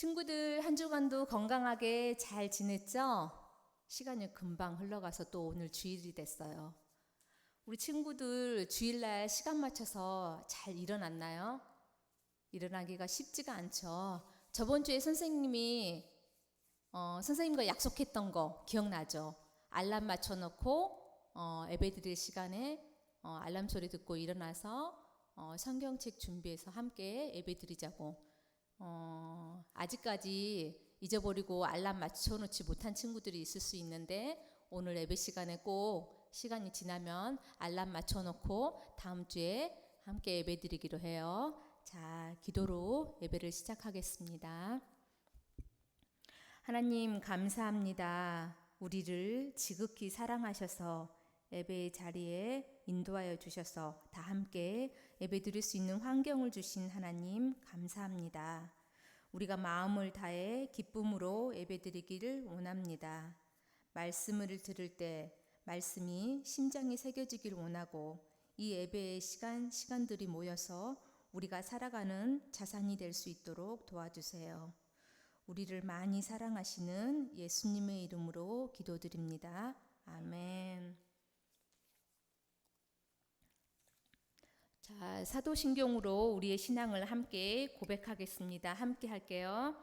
친구들 한 주간도 건강하게 잘 지냈죠? 시간이 금방 흘러가서 또 오늘 주일이 됐어요. 우리 친구들 주일날 시간 맞춰서 잘 일어났나요? 일어나기가 쉽지가 않죠. 저번 주에 선생님이 선생님과 약속했던 거 기억나죠? 알람 맞춰놓고 예배 드릴 시간에 알람 소리 듣고 일어나서 성경책 준비해서 함께 예배 드리자고. 아직까지 잊어버리고 알람 맞춰놓지 못한 친구들이 있을 수 있는데 오늘 예배 시간에 꼭 시간이 지나면 알람 맞춰놓고 다음 주에 함께 예배 드리기로 해요. 자, 기도로 예배를 시작하겠습니다. 하나님 감사합니다. 우리를 지극히 사랑하셔서 예배의 자리에 인도하여 주셔서 다 함께 예배 드릴 수 있는 환경을 주신 하나님 감사합니다. 우리가 마음을 다해 기쁨으로 예배 드리기를 원합니다. 말씀을 들을 때 말씀이 심장에 새겨지길 원하고 이 예배의 시간들이 모여서 우리가 살아가는 자산이 될 수 있도록 도와주세요. 우리를 많이 사랑하시는 예수님의 이름으로 기도드립니다. 아멘. 자, 사도신경으로 우리의 신앙을 함께 고백하겠습니다. 함께 할게요.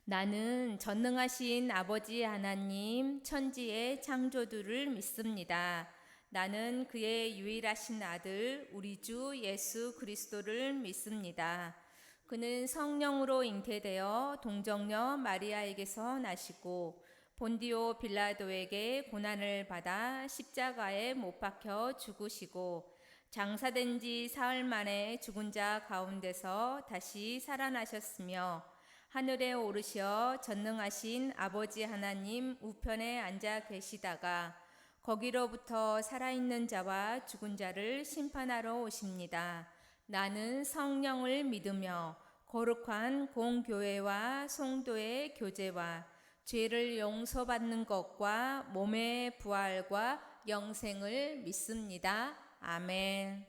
나는 전능하신 아버지 하나님 천지의 창조주를 믿습니다. 나는 그의 유일하신 아들 우리 주 예수 그리스도를 믿습니다. 그는 성령으로 잉태되어 동정녀 마리아에게서 나시고 본디오 빌라도에게 고난을 받아 십자가에 못 박혀 죽으시고 장사된 지 사흘 만에 죽은 자 가운데서 다시 살아나셨으며 하늘에 오르셔 전능하신 아버지 하나님 우편에 앉아 계시다가 거기로부터 살아있는 자와 죽은 자를 심판하러 오십니다. 나는 성령을 믿으며 거룩한 공교회와 성도의 교제와 죄를 용서받는 것과 몸의 부활과 영생을 믿습니다. 아멘.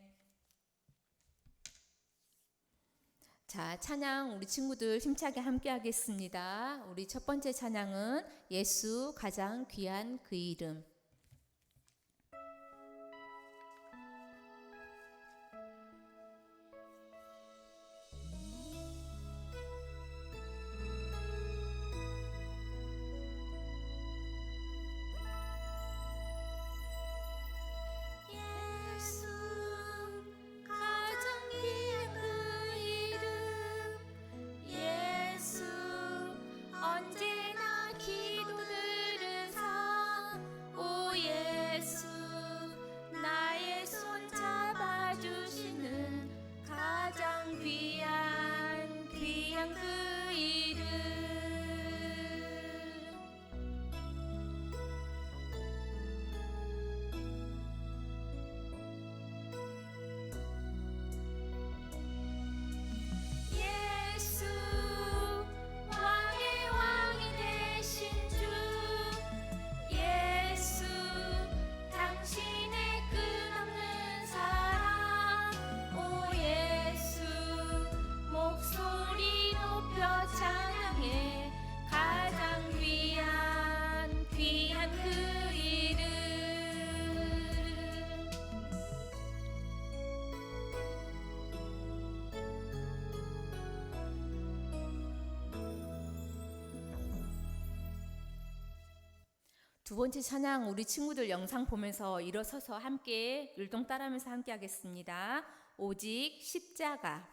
자, 찬양 우리 친구들 힘차게 함께 하겠습니다. 우리 첫 번째 찬양은 예수 가장 귀한 그 이름. 두 번째 찬양 우리 친구들 영상 보면서 일어서서 함께 율동 따라하면서 함께 하겠습니다. 오직 십자가.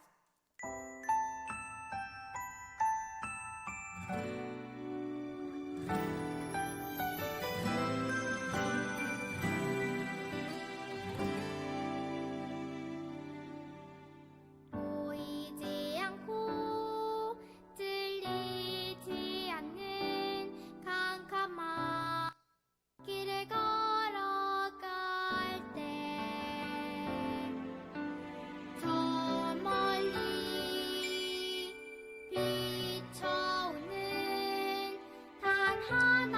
한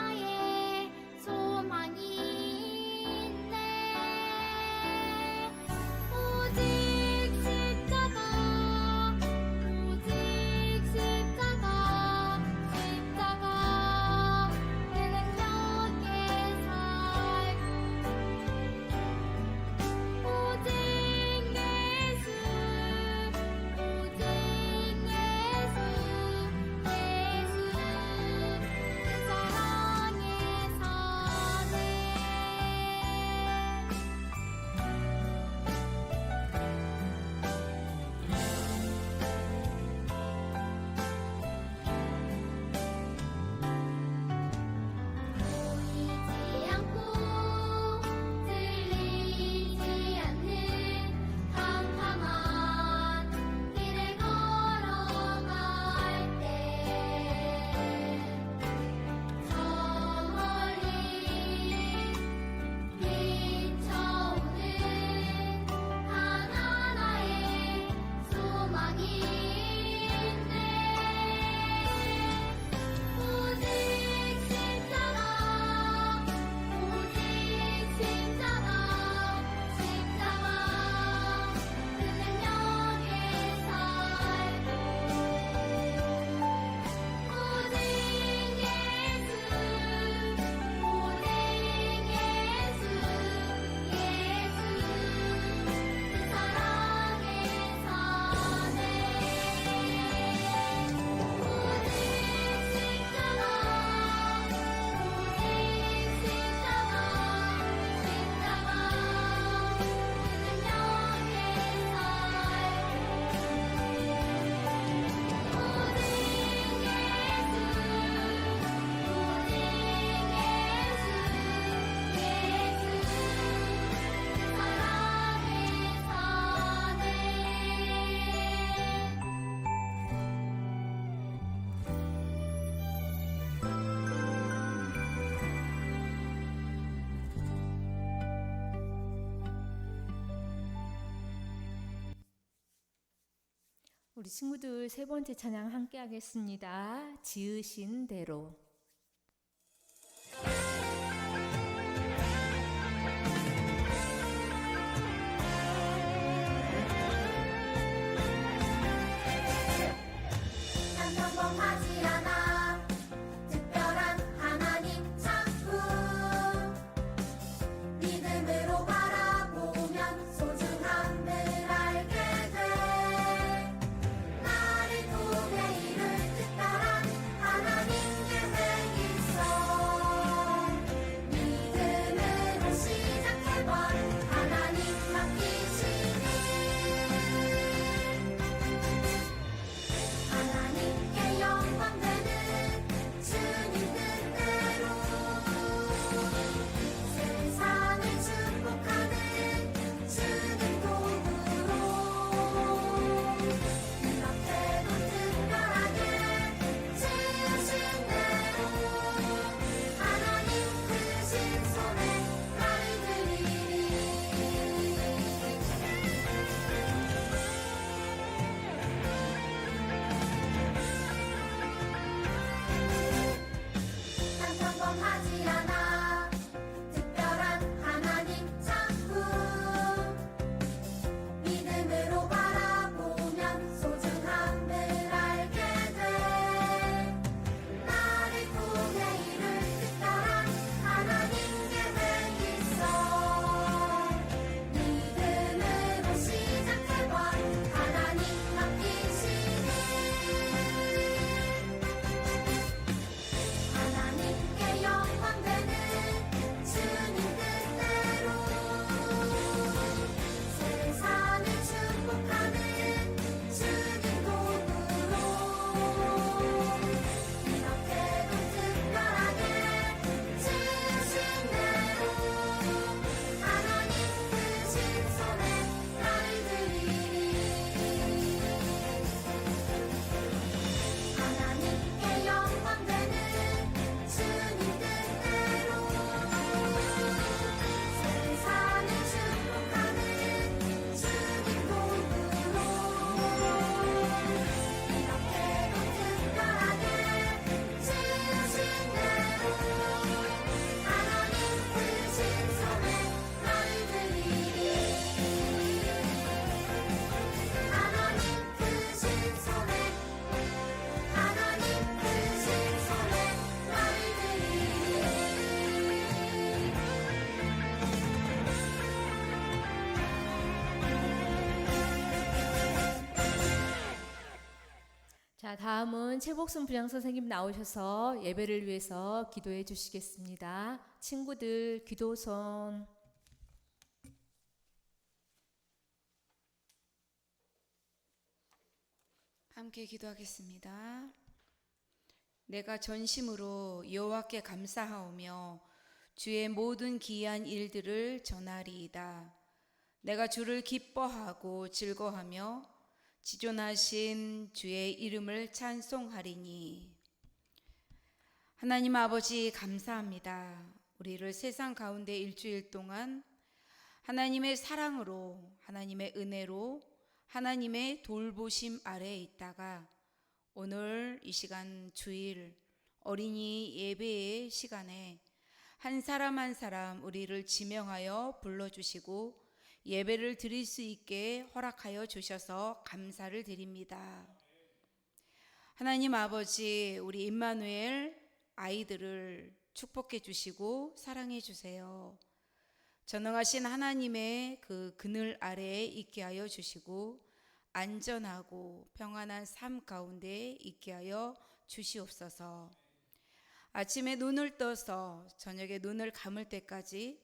우리 친구들 세 번째 찬양 함께 하겠습니다. 지으신 대로. 난 평범하지 않아 특별한 하나님 작품 믿음으로 바라보면 소중함을 알게 돼 나를 통해 이룰 특별한 하나님 계획 있어 믿음으로 시작해봐 하나님 맡기시니 하나님께 영광 되는 주님 뜻대로 세상을 축복하는 주님 도구로 이렇게도 특별하게 지으신 대로 하나님 크신 손에 나를 드리리 난 평범하지 않아 특별한 하나님 작품 믿음으로 바라보면 소중함을 알게 돼 나를 통해 이룰 특별한 하나님 계획 있어 믿음으로 시작해봐 하나님 맡기시니 하나님께 영광 되는 주님 뜻대로 세상을 축복하는 주님 도구로 이렇게도 특별하게 지으신 대로 하나님 크신 손에 나를 드리리 하나님께 영광 되는 주님 뜻대로 세상을 축복하는 주님 도구로 이렇게도 특별하게 지으신 대로 하나님 크신 손에 나를 드리리 하나님 크신 손에 하나님 크신 손에 나를 드리리 자, 다음은 최복순 부장 선생님 나오셔서 예배를 위해서 기도해 주시겠습니다. 친구들 기도손. 함께 기도하겠습니다. 내가 전심으로 여호와께 감사하오며 주의 모든 기이한 일들을 전하리이다. 내가 주를 기뻐하고 즐거하며 지존하신 주의 이름을 찬송하리니. 하나님 아버지 감사합니다. 우리를 세상 가운데 일주일 동안 하나님의 사랑으로, 하나님의 은혜로, 하나님의 돌보심 아래에 있다가 오늘 이 시간 주일 어린이 예배의 시간에 한 사람 한 사람 우리를 지명하여 불러주시고 예배를 드릴 수 있게 허락하여 주셔서 감사를 드립니다. 하나님 아버지, 우리 임마누엘 아이들을 축복해 주시고 사랑해 주세요. 전능하신 하나님의 그 그늘 아래에 있게 하여 주시고 안전하고 평안한 삶 가운데 있게 하여 주시옵소서. 아침에 눈을 떠서 저녁에 눈을 감을 때까지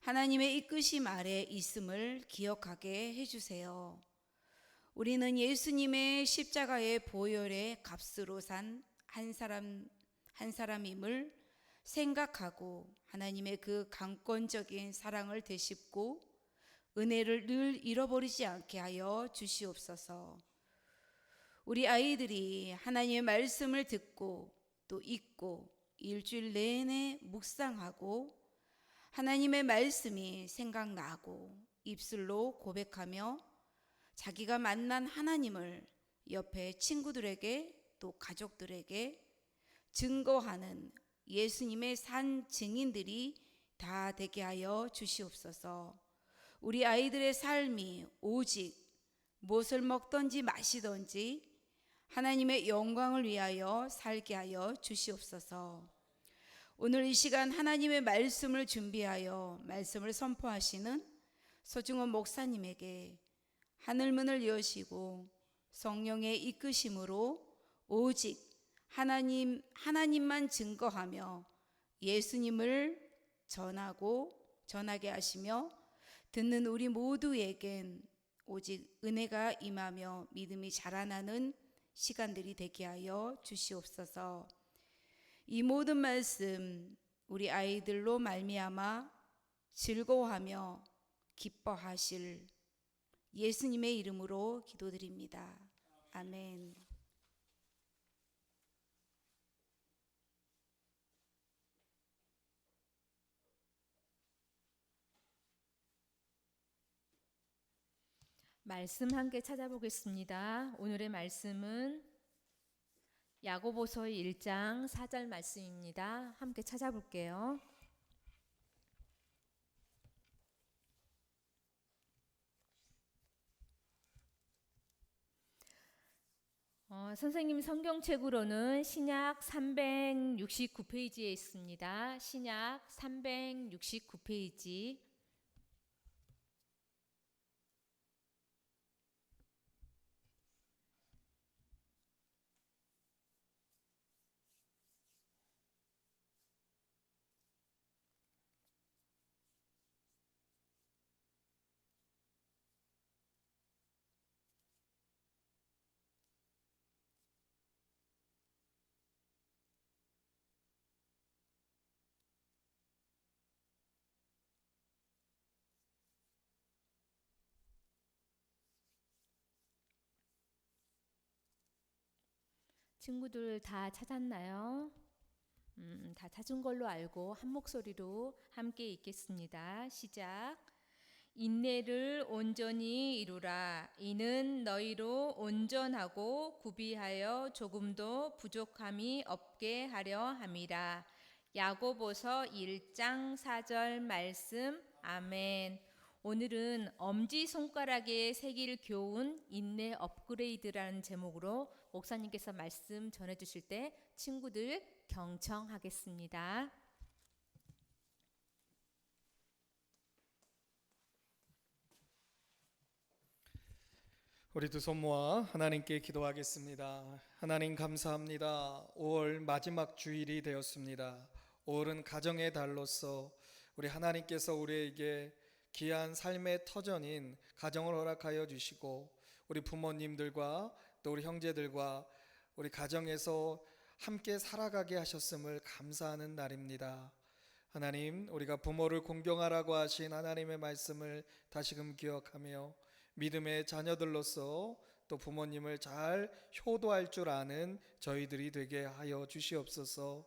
하나님의 이끄심 아래 있음을 기억하게 해주세요. 우리는 예수님의 십자가의 보혈의 값으로 산 한 사람임을 생각하고 하나님의 그 강권적인 사랑을 되씹고 은혜를 늘 잃어버리지 않게 하여 주시옵소서. 우리 아이들이 하나님의 말씀을 듣고 또 읽고 일주일 내내 묵상하고 하나님의 말씀이 생각나고 입술로 고백하며 자기가 만난 하나님을 옆에 친구들에게 또 가족들에게 증거하는 예수님의 산 증인들이 다 되게 하여 주시옵소서. 우리 아이들의 삶이 오직 무엇을 먹든지 마시든지 하나님의 영광을 위하여 살게 하여 주시옵소서. 오늘 이 시간 하나님의 말씀을 준비하여 말씀을 선포하시는 서중원 목사님에게 하늘문을 여시고 성령의 이끄심으로 오직 하나님만 증거하며 예수님을 전하게 하시며 듣는 우리 모두에겐 오직 은혜가 임하며 믿음이 자라나는 시간들이 되게 하여 주시옵소서. 이 모든 말씀 우리 아이들로 말미암아 즐거워하며 기뻐하실 예수님의 이름으로 기도드립니다. 아멘. 말씀 함께 찾아보겠습니다. 오늘의 말씀은 야고보서 1장 4절 말씀입니다. 함께 찾아볼게요. 선생님 성경책으로는 신약 369페이지에 있습니다. 신약 369페이지. 친구들 다 찾았나요? 다 찾은 걸로 알고 한 목소리로 함께 읽겠습니다. 시작. 인내를 온전히 이루라. 이는 너희로 온전하고 구비하여 조금도 부족함이 없게 하려 함이라. 야고보서 1장 4절 말씀. 아멘. 오늘은 엄지손가락에 새길 교훈 인내 업그레이드라는 제목으로 목사님께서 말씀 전해주실 때 친구들 경청하겠습니다. 우리 두 손 모아 하나님께 기도하겠습니다. 하나님 감사합니다. 5월 마지막 주일이 되었습니다. 5월은 가정의 달로서 우리 하나님께서 우리에게 귀한 삶의 터전인 가정을 허락하여 주시고 우리 부모님들과 또 우리 형제들과 우리 가정에서 함께 살아가게 하셨음을 감사하는 날입니다. 하나님, 우리가 부모를 공경하라고 하신 하나님의 말씀을 다시금 기억하며 믿음의 자녀들로서 또 부모님을 잘 효도할 줄 아는 저희들이 되게 하여 주시옵소서.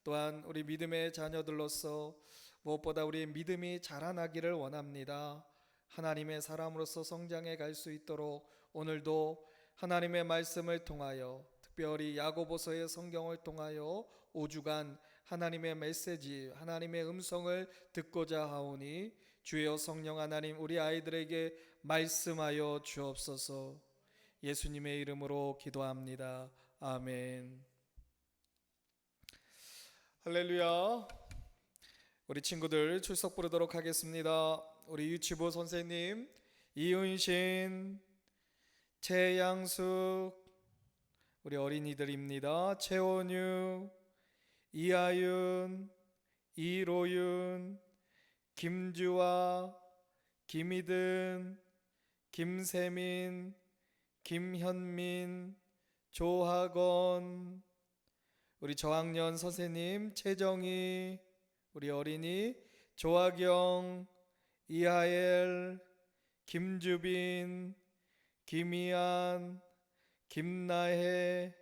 또한 우리 믿음의 자녀들로서 무엇보다 우리의 믿음이 자라나기를 원합니다. 하나님의 사람으로서 성장해 갈 수 있도록 오늘도 하나님의 말씀을 통하여 특별히 야고보서의 성경을 통하여 5주간 하나님의 메시지, 하나님의 음성을 듣고자 하오니 주여 성령 하나님 우리 아이들에게 말씀하여 주옵소서. 예수님의 이름으로 기도합니다. 아멘. 할렐루야. 우리 친구들 출석 부르도록 하겠습니다. 우리 유치부 선생님 이은신, 최양숙, 우리 어린이들입니다. 최원유, 이하윤, 이로윤, 김주아, 김희든, 김세민, 김현민, 조학원, 우리 저학년 선생님 최정희, 우리 어린이 조아경, 이하엘, 김주빈, 김희안, 김나혜,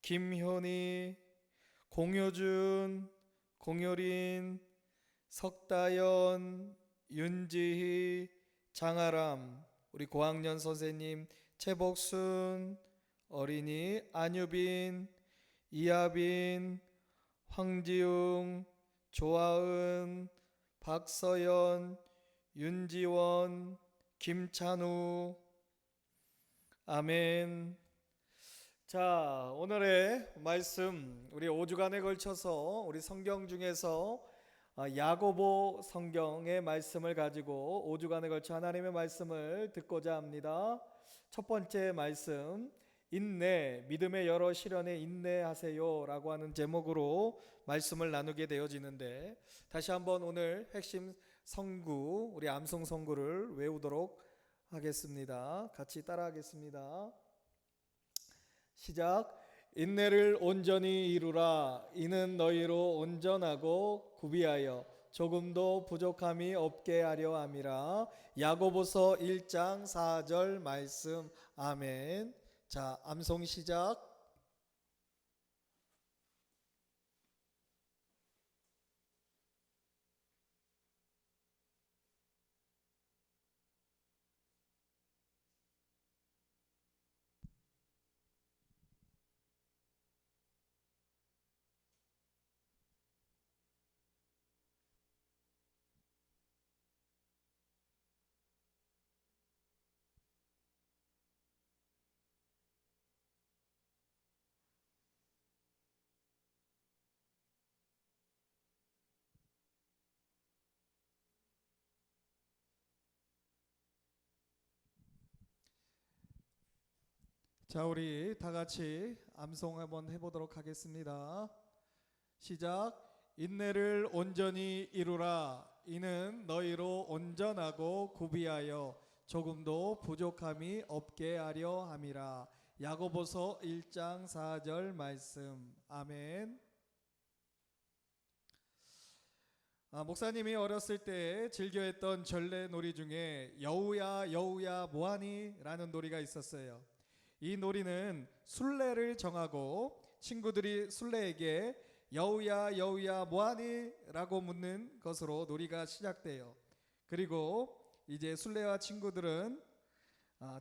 김효니, 공효준, 공효린, 석다연, 윤지희, 장아람, 우리 고학년 선생님 최복순, 어린이 안유빈, 이하빈, 황지웅, 조아은, 박서연, 윤지원, 김찬우. 아멘. 자, 오늘의 말씀, 우리 5주간에 걸쳐서 우리 성경 중에서 야고보 성경의 말씀을 가지고 5주간에 걸쳐 하나님의 말씀을 듣고자 합니다. 첫 번째 말씀, 인내, 믿음의 여러 시련에 인내하세요 라고 하는 제목으로 말씀을 나누게 되어지는데, 다시 한번 오늘 핵심 성구, 우리 암송 성구를 외우도록 하겠습니다. 같이 따라하겠습니다. 시작. 인내를 온전히 이루라. 이는 너희로 온전하고 구비하여 조금도 부족함이 없게 하려 함이라. 야고보서 1장 4절 말씀. 아멘. 자, 암송 시작. 자, 우리 다 같이 암송 한번 해보도록 하겠습니다. 시작. 인내를 온전히 이루라. 이는 너희로 온전하고 구비하여 조금도 부족함이 없게 하려 함이라. 야고보서 1장 4절 말씀. 아멘. 목사님이 어렸을 때 즐겨했던 전래 놀이 중에 여우야 여우야 뭐하니? 라는 놀이가 있었어요. 이 놀이는 순례를 정하고 친구들이 순례에게 여우야 여우야 뭐하니? 라고 묻는 것으로 놀이가 시작돼요. 그리고 이제 순례와 친구들은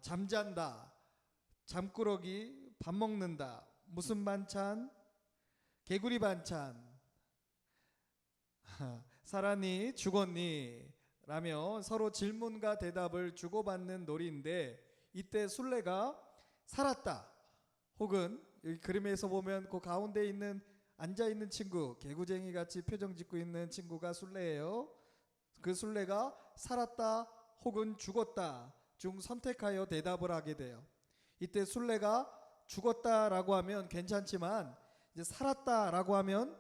잠잔다, 잠꾸러기, 밥 먹는다, 무슨 반찬? 개구리 반찬, 살았니? 죽었니? 라며 서로 질문과 대답을 주고받는 놀이인데, 이때 순례가 살았다, 혹은 여기 그림에서 보면 그 가운데 있는 앉아있는 친구, 개구쟁이 같이 표정 짓고 있는 친구가 순례예요. 그 순례가 살았다 혹은 죽었다 중 선택하여 대답을 하게 돼요. 이때 순례가 죽었다라고 하면 괜찮지만 이제 살았다라고 하면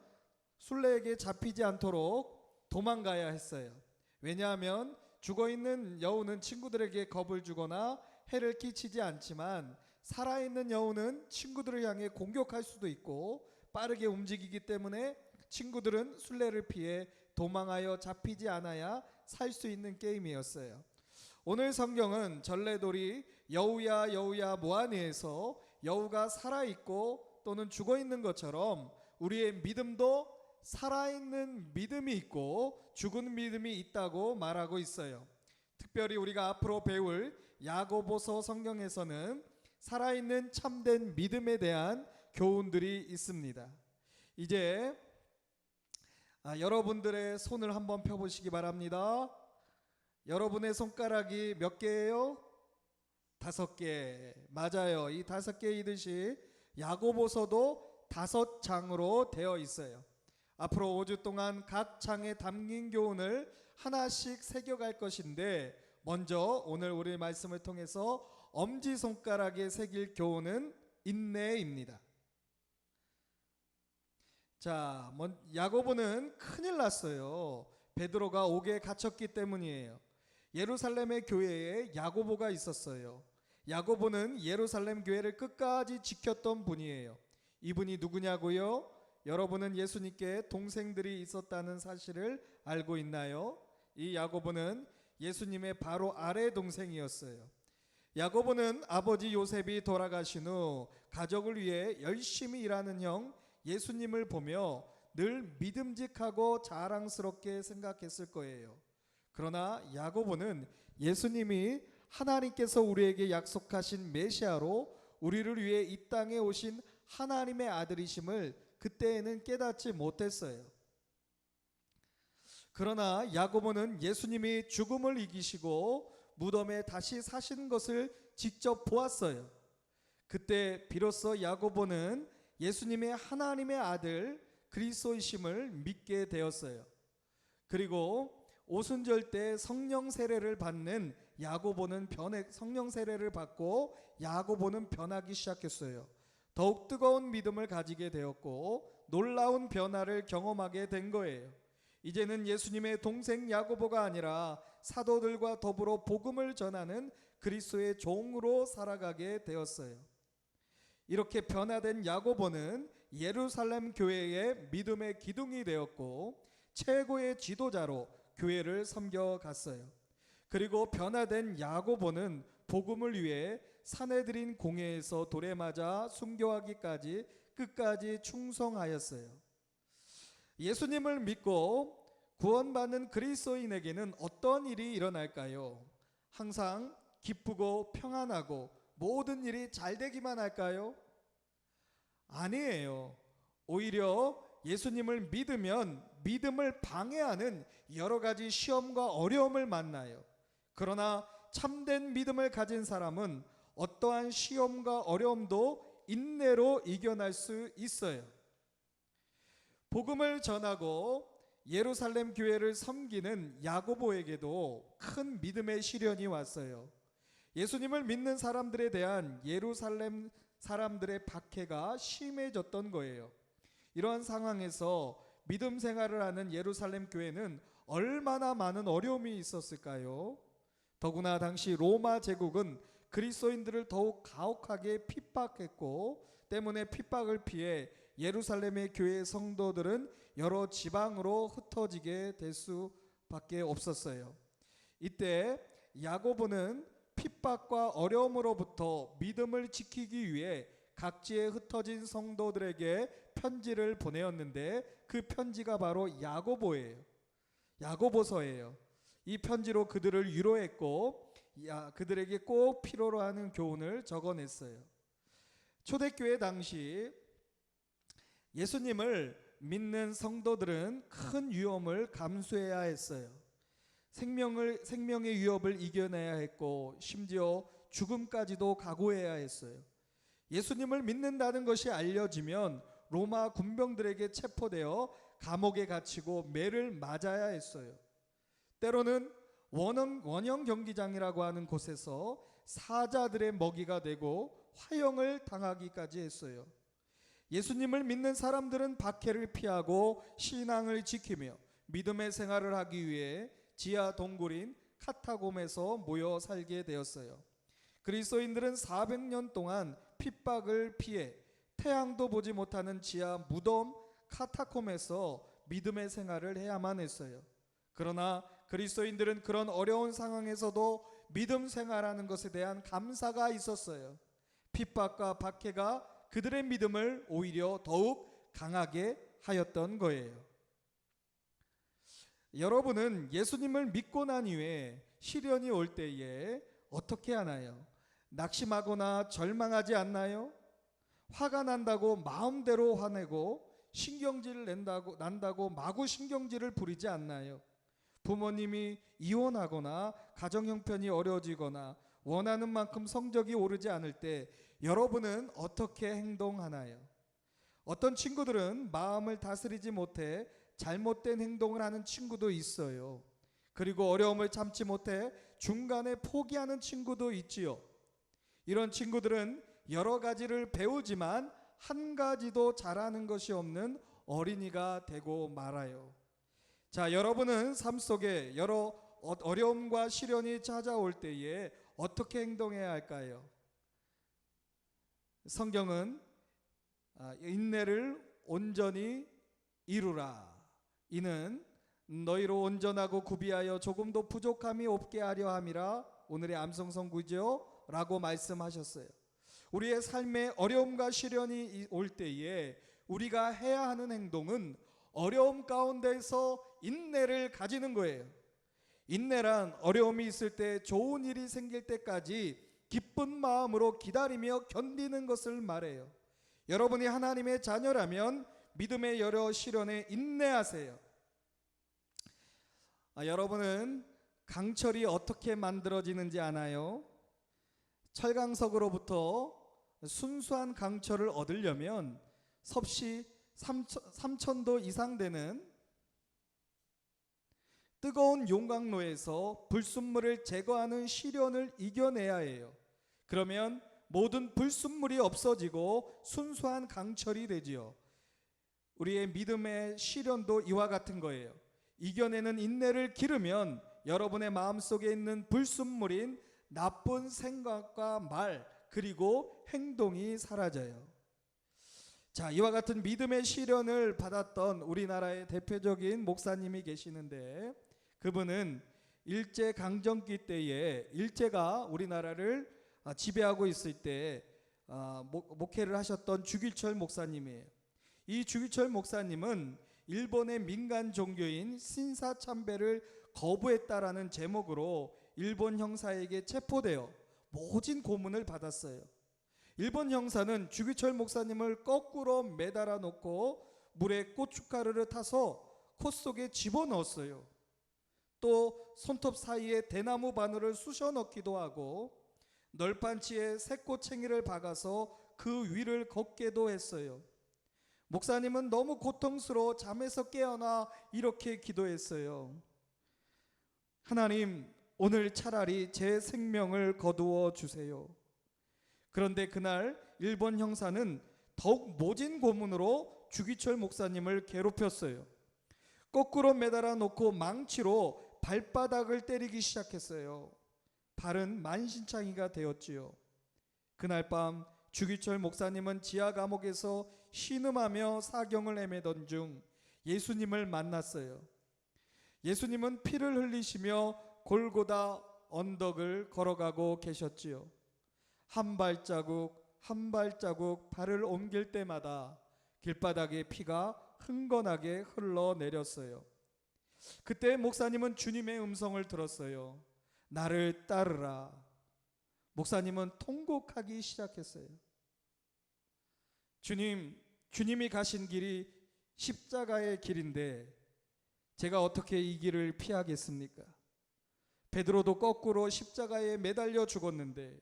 순례에게 잡히지 않도록 도망가야 했어요. 왜냐하면 죽어있는 여우는 친구들에게 겁을 주거나 해를 끼치지 않지만 살아있는 여우는 친구들을 향해 공격할 수도 있고 빠르게 움직이기 때문에 친구들은 순례를 피해 도망하여 잡히지 않아야 살 수 있는 게임이었어요. 오늘 성경은 전래돌이 여우야 여우야 뭐하니에서 여우가 살아있고 또는 죽어있는 것처럼 우리의 믿음도 살아있는 믿음이 있고 죽은 믿음이 있다고 말하고 있어요. 특별히 우리가 앞으로 배울 야고보서 성경에서는 살아있는 참된 믿음에 대한 교훈들이 있습니다. 이제 여러분들의 손을 한번 펴보시기 바랍니다. 여러분의 손가락이 몇 개예요? 5개. 맞아요. 이 5개이듯이 야고보서도 5장으로 되어 있어요. 앞으로 5주 동안 각 장에 담긴 교훈을 하나씩 새겨갈 것인데, 먼저 오늘 우리 말씀을 통해서 엄지손가락에 새길 교훈은 인내입니다. 자, 야고보는 큰일 났어요. 베드로가 옥에 갇혔기 때문이에요. 예루살렘의 교회에 야고보가 있었어요. 야고보는 예루살렘 교회를 끝까지 지켰던 분이에요. 이분이 누구냐고요? 여러분은 예수님께 동생들이 있었다는 사실을 알고 있나요? 이 야고보는 예수님의 바로 아래 동생이었어요. 야고보는 아버지 요셉이 돌아가신 후 가족을 위해 열심히 일하는 형 예수님을 보며 늘 믿음직하고 자랑스럽게 생각했을 거예요. 그러나 야고보는 예수님이 하나님께서 우리에게 약속하신 메시아로 우리를 위해 이 땅에 오신 하나님의 아들이심을 그때에는 깨닫지 못했어요. 그러나 야고보는 예수님이 죽음을 이기시고 무덤에 다시 사신 것을 직접 보았어요. 그때 비로소 야고보는 예수님의 하나님의 아들 그리스도이심을 믿게 되었어요. 그리고 오순절 때 성령 세례를 받는 야고보는 성령 세례를 받고 야고보는 변하기 시작했어요. 더욱 뜨거운 믿음을 가지게 되었고 놀라운 변화를 경험하게 된 거예요. 이제는 예수님의 동생 야고보가 아니라 사도들과 더불어 복음을 전하는 그리스도의 종으로 살아가게 되었어요. 이렇게 변화된 야고보는 예루살렘 교회의 믿음의 기둥이 되었고 최고의 지도자로 교회를 섬겨갔어요. 그리고 변화된 야고보는 복음을 위해 사내들인 공회에서 돌에 맞아 순교하기까지 끝까지 충성하였어요. 예수님을 믿고 구원받는 그리스도인에게는 어떤 일이 일어날까요? 항상 기쁘고 평안하고 모든 일이 잘 되기만 할까요? 아니에요. 오히려 예수님을 믿으면 믿음을 방해하는 여러 가지 시험과 어려움을 만나요. 그러나 참된 믿음을 가진 사람은 어떠한 시험과 어려움도 인내로 이겨낼 수 있어요. 복음을 전하고 예루살렘 교회를 섬기는 야고보에게도 큰 믿음의 시련이 왔어요. 예수님을 믿는 사람들에 대한 예루살렘 사람들의 박해가 심해졌던 거예요. 이러한 상황에서 믿음 생활을 하는 예루살렘 교회는 얼마나 많은 어려움이 있었을까요? 더구나 당시 로마 제국은 그리스도인들을 더욱 가혹하게 핍박했고 때문에 핍박을 피해 예루살렘의 교회 성도들은 여러 지방으로 흩어지게 될 수밖에 없었어요. 이때 야고보는 핍박과 어려움으로부터 믿음을 지키기 위해 각지에 흩어진 성도들에게 편지를 보내었는데 그 편지가 바로 야고보예요. 야고보서예요. 이 편지로 그들을 위로했고 그들에게 꼭 필요로 하는 교훈을 적어냈어요. 초대교회 당시 예수님을 믿는 성도들은 큰 위험을 감수해야 했어요. 생명의 위협을 이겨내야 했고 심지어 죽음까지도 각오해야 했어요. 예수님을 믿는다는 것이 알려지면 로마 군병들에게 체포되어 감옥에 갇히고 매를 맞아야 했어요. 때로는 원형 경기장이라고 하는 곳에서 사자들의 먹이가 되고 화형을 당하기까지 했어요. 예수님을 믿는 사람들은 박해를 피하고 신앙을 지키며 믿음의 생활을 하기 위해 지하 동굴인 카타콤에서 모여 살게 되었어요. 그리스도인들은 400년 동안 핍박을 피해 태양도 보지 못하는 지하 무덤 카타콤에서 믿음의 생활을 해야만 했어요. 그러나 그리스도인들은 그런 어려운 상황에서도 믿음 생활하는 것에 대한 감사가 있었어요. 핍박과 박해가 그들의 믿음을 오히려 더욱 강하게 하였던 거예요. 여러분은 예수님을 믿고 난 이후에 시련이 올 때에 어떻게 하나요? 낙심하거나 절망하지 않나요? 화가 난다고 마음대로 화내고 신경질 난다고 마구 신경질을 부리지 않나요? 부모님이 이혼하거나 가정 형편이 어려워지거나 원하는 만큼 성적이 오르지 않을 때 여러분은 어떻게 행동하나요? 어떤 친구들은 마음을 다스리지 못해 잘못된 행동을 하는 친구도 있어요. 그리고 어려움을 참지 못해 중간에 포기하는 친구도 있지요. 이런 친구들은 여러 가지를 배우지만 한 가지도 잘하는 것이 없는 어린이가 되고 말아요. 자, 여러분은 삶 속에 여러 어려움과 시련이 찾아올 때에 어떻게 행동해야 할까요? 성경은 인내를 온전히 이루라. 이는 너희로 온전하고 구비하여 조금도 부족함이 없게 하려 함이라. 오늘의 암송선구죠 라고 말씀하셨어요. 우리의 삶에 어려움과 시련이 올 때에 우리가 해야 하는 행동은 어려움 가운데서 인내를 가지는 거예요. 인내란 어려움이 있을 때 좋은 일이 생길 때까지 기쁜 마음으로 기다리며 견디는 것을 말해요. 여러분이 하나님의 자녀라면 믿음의 여러 시련에 인내하세요. 여러분은 강철이 어떻게 만들어지는지 아나요? 철강석으로부터 순수한 강철을 얻으려면 섭씨 3000도 이상 되는 뜨거운 용광로에서 불순물을 제거하는 시련을 이겨내야 해요. 그러면 모든 불순물이 없어지고 순수한 강철이 되지요. 우리의 믿음의 시련도 이와 같은 거예요. 이겨내는 인내를 기르면 여러분의 마음속에 있는 불순물인 나쁜 생각과 말 그리고 행동이 사라져요. 자, 이와 같은 믿음의 시련을 받았던 우리나라의 대표적인 목사님이 계시는데 그분은 일제 강점기 때에 일제가 우리나라를 지배하고 있을 때 목회를 하셨던 주기철 목사님이에요. 이 주기철 목사님은 일본의 민간 종교인 신사참배를 거부했다라는 제목으로 일본 형사에게 체포되어 모진 고문을 받았어요. 일본 형사는 주기철 목사님을 거꾸로 매달아 놓고 물에 고춧가루를 타서 코 속에 집어넣었어요. 또 손톱 사이에 대나무 바늘을 쑤셔 넣기도 하고 널판치에 새꼬챙이를 박아서 그 위를 걷게도 했어요. 목사님은 너무 고통스러워 잠에서 깨어나 이렇게 기도했어요. 하나님, 오늘 차라리 제 생명을 거두어 주세요. 그런데 그날 일본 형사는 더욱 모진 고문으로 주기철 목사님을 괴롭혔어요. 거꾸로 매달아 놓고 망치로 발바닥을 때리기 시작했어요. 발은 만신창이가 되었지요. 그날 밤 주기철 목사님은 지하 감옥에서 신음하며 사경을 헤매던 중 예수님을 만났어요. 예수님은 피를 흘리시며 골고다 언덕을 걸어가고 계셨지요. 한 발자국 한 발자국 발을 옮길 때마다 길바닥에 피가 흥건하게 흘러내렸어요. 그때 목사님은 주님의 음성을 들었어요. 나를 따르라. 목사님은 통곡하기 시작했어요. 주님이 가신 길이 십자가의 길인데 제가 어떻게 이 길을 피하겠습니까? 베드로도 거꾸로 십자가에 매달려 죽었는데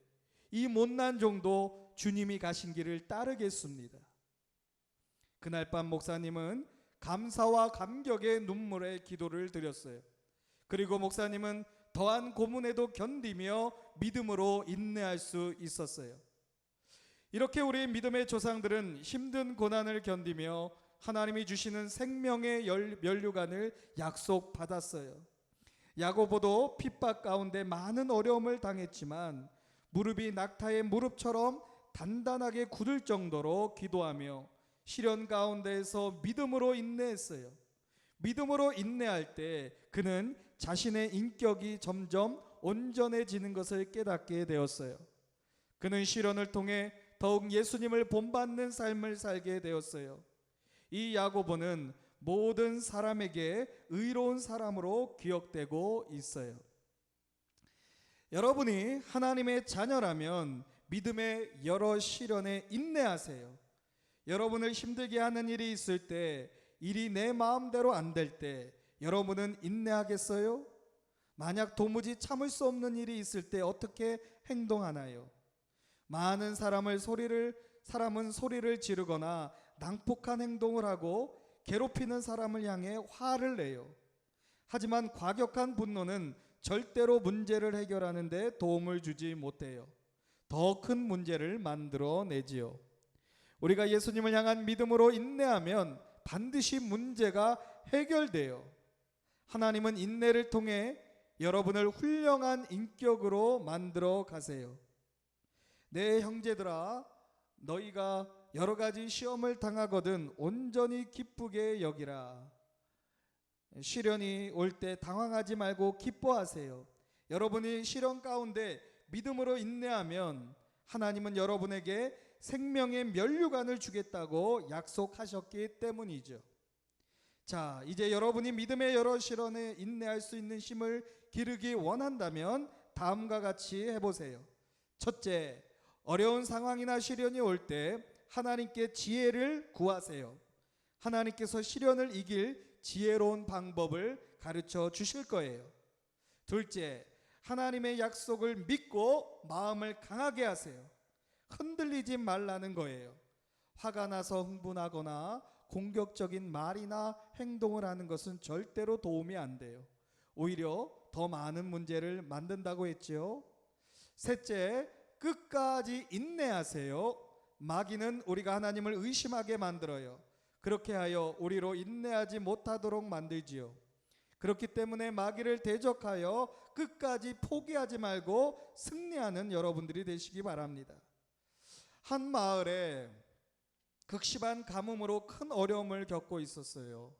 이 못난 종도 주님이 가신 길을 따르겠습니다. 그날 밤 목사님은 감사와 감격의 눈물의 기도를 드렸어요. 그리고 목사님은 더한 고문에도 견디며 믿음으로 인내할 수 있었어요. 이렇게 우리 믿음의 조상들은 힘든 고난을 견디며 하나님이 주시는 생명의 면류관을 약속받았어요. 야고보도 핍박 가운데 많은 어려움을 당했지만 무릎이 낙타의 무릎처럼 단단하게 굳을 정도로 기도하며 시련 가운데에서 믿음으로 인내했어요. 믿음으로 인내할 때 그는 자신의 인격이 점점 온전해지는 것을 깨닫게 되었어요. 그는 시련을 통해 더욱 예수님을 본받는 삶을 살게 되었어요. 이 야고보는 모든 사람에게 의로운 사람으로 기억되고 있어요. 여러분이 하나님의 자녀라면 믿음의 여러 시련에 인내하세요. 여러분을 힘들게 하는 일이 있을 때, 일이 내 마음대로 안 될 때 여러분은 인내하겠어요? 만약 도무지 참을 수 없는 일이 있을 때 어떻게 행동하나요? 많은 사람은 소리를 지르거나 난폭한 행동을 하고 괴롭히는 사람을 향해 화를 내요. 하지만 과격한 분노는 절대로 문제를 해결하는 데 도움을 주지 못해요. 더 큰 문제를 만들어 내지요. 우리가 예수님을 향한 믿음으로 인내하면 반드시 문제가 해결돼요. 하나님은 인내를 통해 여러분을 훌륭한 인격으로 만들어 가세요. 내 형제들아, 너희가 여러 가지 시험을 당하거든 온전히 기쁘게 여기라. 시련이 올 때 당황하지 말고 기뻐하세요. 여러분이 시련 가운데 믿음으로 인내하면 하나님은 여러분에게 생명의 면류관을 주겠다고 약속하셨기 때문이죠. 자, 이제 여러분이 믿음의 여러 시련에 인내할 수 있는 힘을 기르기 원한다면 다음과 같이 해보세요. 첫째, 어려운 상황이나 시련이 올 때 하나님께 지혜를 구하세요. 하나님께서 시련을 이길 지혜로운 방법을 가르쳐 주실 거예요. 둘째, 하나님의 약속을 믿고 마음을 강하게 하세요. 흔들리지 말라는 거예요. 화가 나서 흥분하거나 공격적인 말이나 행동을 하는 것은 절대로 도움이 안 돼요. 오히려 더 많은 문제를 만든다고 했지요. 셋째, 끝까지 인내하세요. 마귀는 우리가 하나님을 의심하게 만들어요. 그렇게 하여 우리로 인내하지 못하도록 만들지요. 그렇기 때문에 마귀를 대적하여 끝까지 포기하지 말고 승리하는 여러분들이 되시기 바랍니다. 한 마을에 극심한 가뭄으로 큰 어려움을 겪고 있었어요.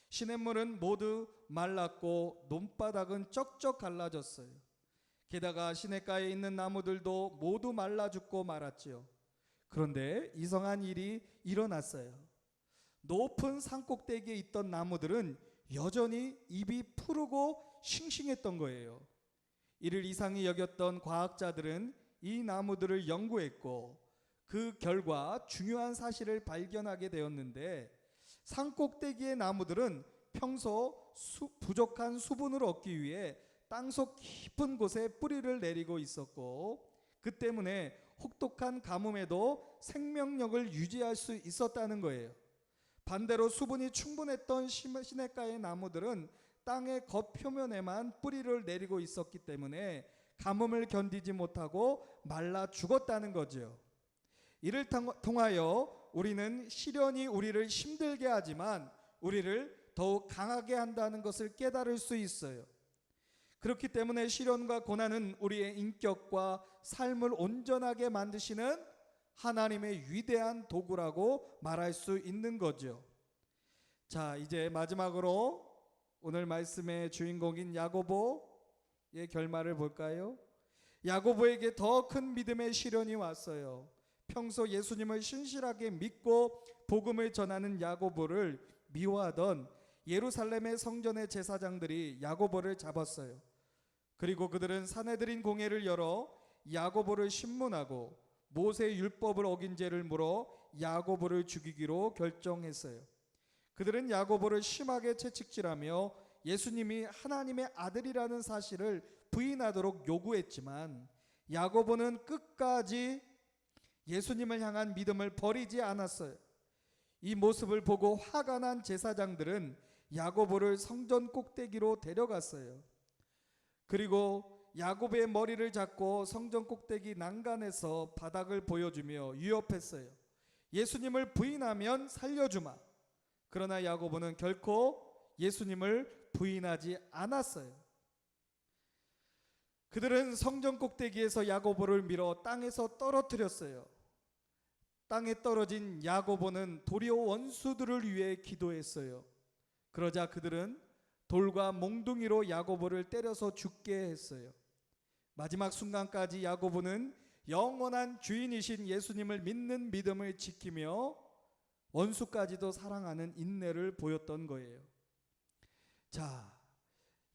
시냇물은 모두 말랐고 논바닥은 쩍쩍 갈라졌어요. 게다가 시냇가에 있는 나무들도 모두 말라 죽고 말았지요. 그런데 이상한 일이 일어났어요. 높은 산꼭대기에 있던 나무들은 여전히 잎이 푸르고 싱싱했던 거예요. 이를 이상히 여겼던 과학자들은 이 나무들을 연구했고 그 결과 중요한 사실을 발견하게 되었는데, 산꼭대기의 나무들은 평소 부족한 수분을 얻기 위해 땅속 깊은 곳에 뿌리를 내리고 있었고, 그 때문에 혹독한 가뭄에도 생명력을 유지할 수 있었다는 거예요. 반대로 수분이 충분했던 시냇가의 나무들은 땅의 겉표면에만 뿌리를 내리고 있었기 때문에 가뭄을 견디지 못하고 말라 죽었다는 거죠. 이를 통하여 우리는 시련이 우리를 힘들게 하지만 우리를 더욱 강하게 한다는 것을 깨달을 수 있어요. 그렇기 때문에 시련과 고난은 우리의 인격과 삶을 온전하게 만드시는 하나님의 위대한 도구라고 말할 수 있는 거죠. 자, 이제 마지막으로 오늘 말씀의 주인공인 야고보의 결말을 볼까요? 야고보에게 더 큰 믿음의 시련이 왔어요. 평소 예수님을 신실하게 믿고 복음을 전하는 야고보를 미워하던 예루살렘의 성전의 제사장들이 야고보를 잡았어요. 그리고 그들은 사내들인 공회를 열어 야고보를 신문하고 모세 율법을 어긴 죄를 물어 야고보를 죽이기로 결정했어요. 그들은 야고보를 심하게 채찍질하며 예수님이 하나님의 아들이라는 사실을 부인하도록 요구했지만 야고보는 끝까지 예수님을 향한 믿음을 버리지 않았어요. 이 모습을 보고 화가 난 제사장들은 야고보를 성전 꼭대기로 데려갔어요. 그리고 야고보의 머리를 잡고 성전 꼭대기 난간에서 바닥을 보여주며 위협했어요. 예수님을 부인하면 살려주마. 그러나 야고보는 결코 예수님을 부인하지 않았어요. 그들은 성전 꼭대기에서 야고보를 밀어 땅에서 떨어뜨렸어요. 땅에 떨어진 야고보는 도리어 원수들을 위해 기도했어요. 그러자 그들은 돌과 몽둥이로 야고보를 때려서 죽게 했어요. 마지막 순간까지 야고보는 영원한 주인이신 예수님을 믿는 믿음을 지키며 원수까지도 사랑하는 인내를 보였던 거예요. 자,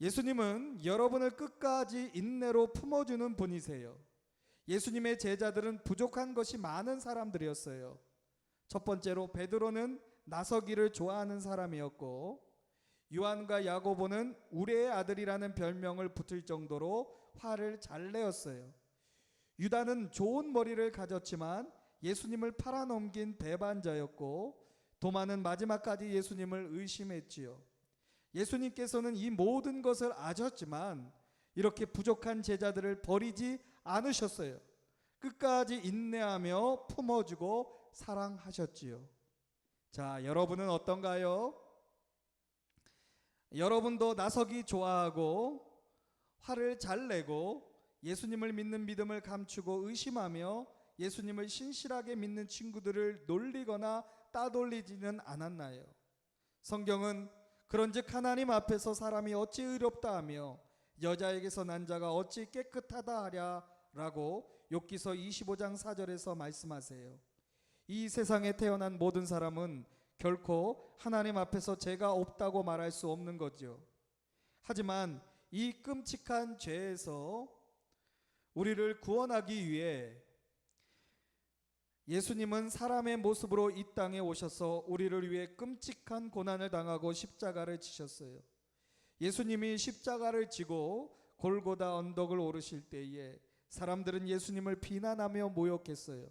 예수님은 여러분을 끝까지 인내로 품어주는 분이세요. 예수님의 제자들은 부족한 것이 많은 사람들이었어요. 첫 번째로 베드로는 나서기를 좋아하는 사람이었고, 요한과 야고보는 우레의 아들이라는 별명을 붙을 정도로 화를 잘 내었어요. 유다는 좋은 머리를 가졌지만 예수님을 팔아넘긴 배반자였고, 도마는 마지막까지 예수님을 의심했지요. 예수님께서는 이 모든 것을 아셨지만 이렇게 부족한 제자들을 버리지 않으셨어요. 끝까지 인내하며 품어주고 사랑하셨지요. 자, 여러분은 어떤가요? 여러분도 나서기 좋아하고 화를 잘 내고 예수님을 믿는 믿음을 감추고 의심하며 예수님을 신실하게 믿는 친구들을 놀리거나 따돌리지는 않았나요? 성경은 그런즉 하나님 앞에서 사람이 어찌 의롭다 하며 여자에게서 난 자가 어찌 깨끗하다 하랴 라고 욥기서 25장 4절에서 말씀하세요. 이 세상에 태어난 모든 사람은 결코 하나님 앞에서 죄가 없다고 말할 수 없는 거죠. 하지만 이 끔찍한 죄에서 우리를 구원하기 위해 예수님은 사람의 모습으로 이 땅에 오셔서 우리를 위해 끔찍한 고난을 당하고 십자가를 지셨어요. 예수님이 십자가를 지고 골고다 언덕을 오르실 때에 사람들은 예수님을 비난하며 모욕했어요.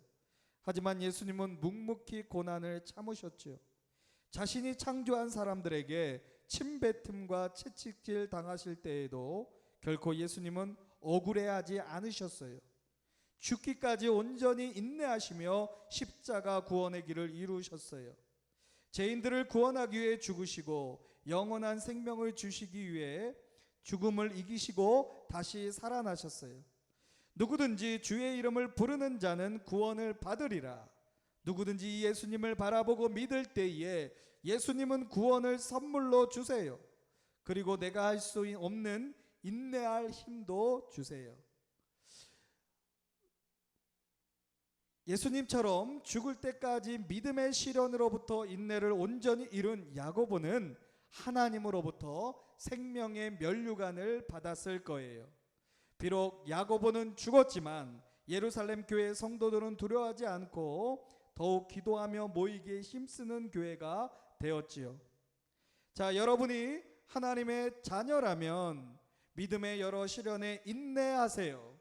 하지만 예수님은 묵묵히 고난을 참으셨죠. 자신이 창조한 사람들에게 침뱉음과 채찍질 당하실 때에도 결코 예수님은 억울해하지 않으셨어요. 죽기까지 온전히 인내하시며 십자가 구원의 길을 이루셨어요. 죄인들을 구원하기 위해 죽으시고 영원한 생명을 주시기 위해 죽음을 이기시고 다시 살아나셨어요. 누구든지 주의 이름을 부르는 자는 구원을 받으리라. 누구든지 예수님을 바라보고 믿을 때에 예수님은 구원을 선물로 주세요. 그리고 내가 할 수 없는 인내할 힘도 주세요. 예수님처럼 죽을 때까지 믿음의 시련으로부터 인내를 온전히 이룬 야고보는 하나님으로부터 생명의 면류관을 받았을 거예요. 비록 야고보는 죽었지만 예루살렘 교회 성도들은 두려워하지 않고 더욱 기도하며 모이기에 힘쓰는 교회가 되었지요. 자, 여러분이 하나님의 자녀라면 믿음의 여러 시련에 인내하세요.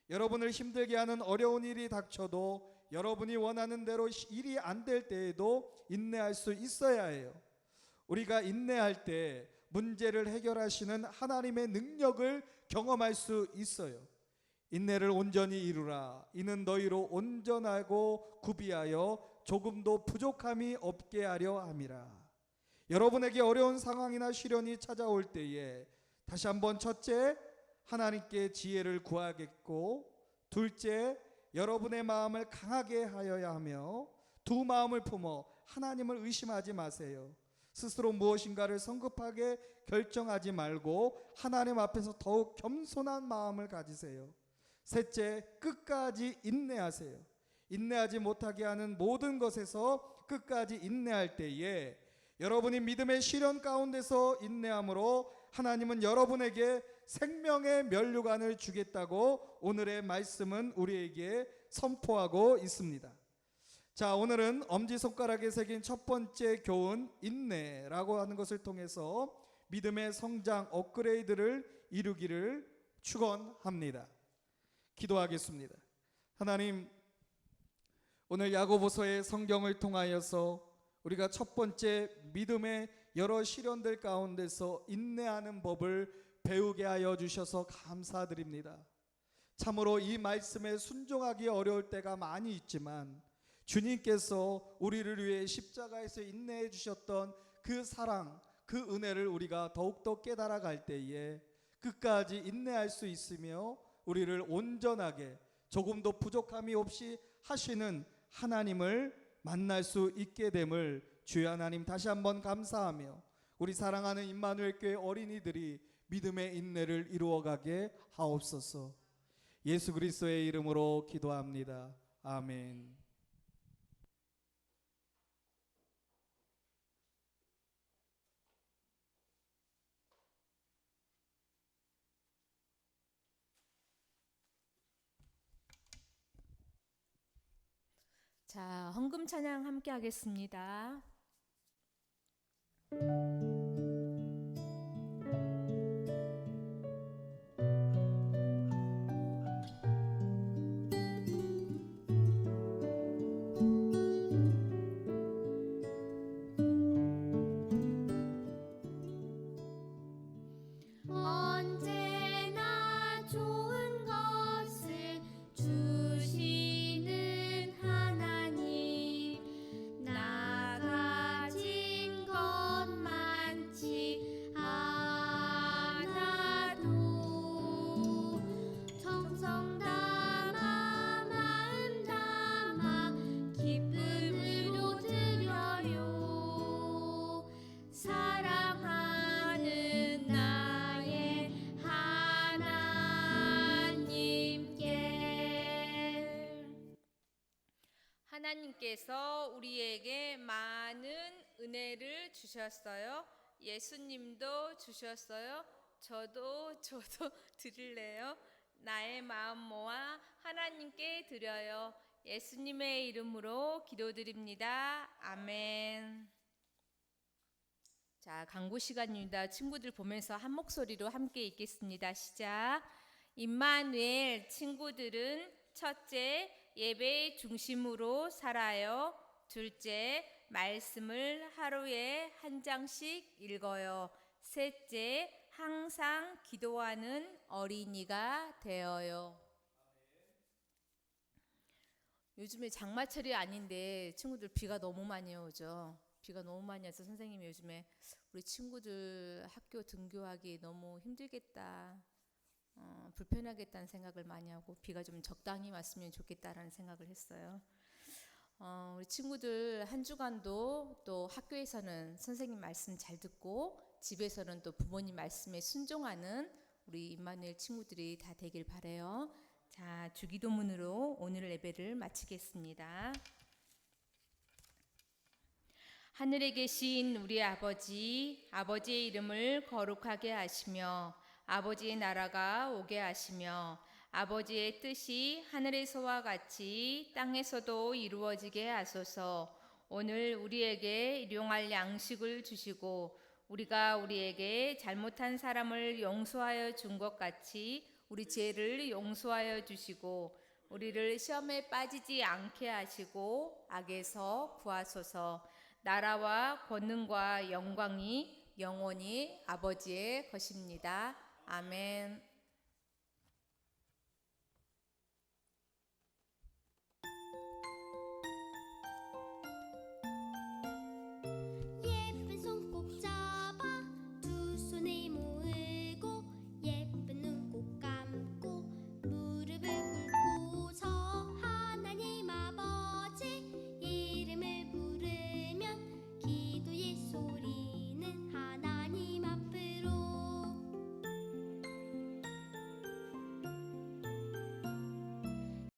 여러분을 힘들게 하는 어려운 일이 닥쳐도 여러분이 원하는 대로 일이 안 될 때에도 인내할 수 있어야 해요. 우리가 인내할 때 문제를 해결하시는 하나님의 능력을 경험할 수 있어요. 인내를 온전히 이루라. 이는 너희로 온전하고 구비하여 조금도 부족함이 없게 하려 함이라. 여러분에게 어려운 상황이나 시련이 찾아올 때에 다시 한번 첫째, 하나님께 지혜를 구하겠고, 둘째, 여러분의 마음을 강하게 하여야 하며, 두 마음을 품어 하나님을 의심하지 마세요. 스스로 무엇인가를 성급하게 결정하지 말고 하나님 앞에서 더욱 겸손한 마음을 가지세요. 셋째, 끝까지 인내하세요. 인내하지 못하게 하는 모든 것에서 끝까지 인내할 때에 여러분이 믿음의 시련 가운데서 인내함으로 하나님은 여러분에게 생명의 면류관을 주겠다고 오늘의 말씀은 우리에게 선포하고 있습니다. 자, 오늘은 엄지손가락에 새긴 첫 번째 교훈 인내라고 하는 것을 통해서 믿음의 성장 업그레이드를 이루기를 축원합니다. 기도하겠습니다. 하나님, 오늘 야고보서의 성경을 통하여서 우리가 첫 번째 믿음의 여러 시련들 가운데서 인내하는 법을 배우게 하여 주셔서 감사드립니다. 참으로 이 말씀에 순종하기 어려울 때가 많이 있지만 주님께서 우리를 위해 십자가에서 인내해 주셨던 그 사랑, 그 은혜를 우리가 더욱더 깨달아 갈 때에 끝까지 인내할 수 있으며 우리를 온전하게 조금도 부족함이 없이 하시는 하나님을 만날 수 있게 됨을 주여 하나님 다시 한번 감사하며 우리 사랑하는 임마누엘 교회 어린이들이 믿음의 인내를 이루어가게 하옵소서. 예수 그리스도의 이름으로 기도합니다. 아멘. 자, 헌금 찬양 함께 하겠습니다. 언제나 좋은 것을 주시는 하나님, 나 가진 것 많지 않아도 정성 담아 마음 담아 기쁨으로 드려요. 사랑하는 나의 하나님께서 우리에게 많은 은혜를 주셨어요. 예수님도 주셨어요. 저도 드릴래요. 나의 마음 모아 하나님께 드려요. 예수님의 이름으로 기도드립니다. 아멘. 자, 강구 시간입니다. 친구들 보면서 한 목소리로 함께 읽겠습니다. 시작. 임마누엘, 친구들은 첫째, 예배 중심으로 살아요. 둘째, 말씀을 하루에 한 장씩 읽어요. 셋째, 항상 기도하는 어린이가 되어요. 요즘에 장마철이 아닌데 친구들 비가 너무 많이 오죠. 비가 너무 많이 와서 선생님이 요즘에 우리 친구들 학교 등교하기 너무 힘들겠다, 불편하겠다는 생각을 많이 하고 비가 좀 적당히 왔으면 좋겠다라는 생각을 했어요. 우리 친구들 한 주간도 또 학교에서는 선생님 말씀 잘 듣고 집에서는 또 부모님 말씀에 순종하는 우리 임마누엘 친구들이 다 되길 바라요. 자, 주기도문으로 오늘 예배를 마치겠습니다. 하늘에 계신 우리 아버지, 아버지의 이름을 거룩하게 하시며 아버지의 나라가 오게 하시며 아버지의 뜻이 하늘에서와 같이 땅에서도 이루어지게 하소서. 오늘 우리에게 일용할 양식을 주시고 우리가 우리에게 잘못한 사람을 용서하여 준 것 같이 우리 죄를 용서하여 주시고 우리를 시험에 빠지지 않게 하시고 악에서 구하소서. 나라와 권능과 영광이 영원히 아버지의 것입니다. 아멘.